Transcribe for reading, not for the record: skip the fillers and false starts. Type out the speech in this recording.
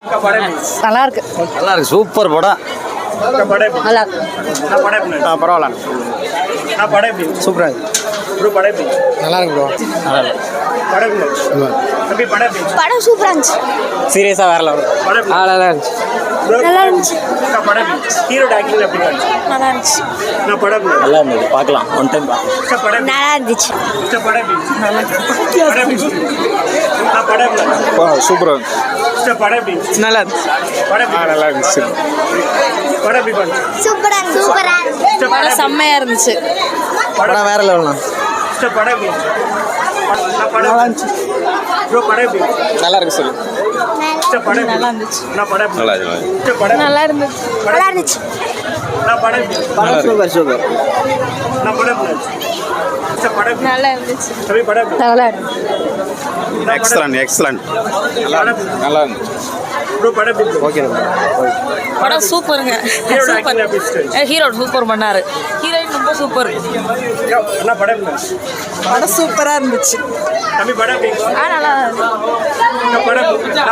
நல்லா இருக்கு. நல்லா இருக்கு, சூப்பர் படம். நல்லா இருக்கு. பரவாயில்ல, சூப்பராக இருக்கு. நல்லா இருக்கு ப்ரோ. நல்லா இருக்கு. படம் சூப்பரா இருந்துச்சு. சீரியஸாக வேற லெவல். நல்லா இருந்துச்சு. நல்லா இருந்துச்சு. நல்லா இருந்துச்சு. நல்லா இருந்தது, பார்க்கலாம் ஒன் டைம் பார்க்கலாம். நல்லா இருந்துச்சு. சூப்பராக இருந்துச்சு. நல்லா இருந்துச்சு. நல்லா இருந்துச்சு. சூப்பரா சூப்பரா படம் செம்மையா இருந்துச்சு. படம் வேற லெவல்ண்ணா. நல்லா இருக்கு சொல்லு. நல்லா இருந்துச்சு. நல்லா இருக்கு. நல்லா இருந்துச்சு. நல்லா இருந்துச்சு. படம் சூப்பர் சூப்பர். நல்லா இருந்துச்சு. நல்லா இருந்துச்சு. Excellent excellent. நல்லா இருந்துச்சு. ஓகே. படம் சூப்பருங்க. சூப்பர். ஹீரோ சூப்பர் பண்ணாரு. ஹீரோயின் ரொம்ப சூப்பர். படம் சூப்பரா இருந்துச்சு. நல்லா இருந்துச்சு.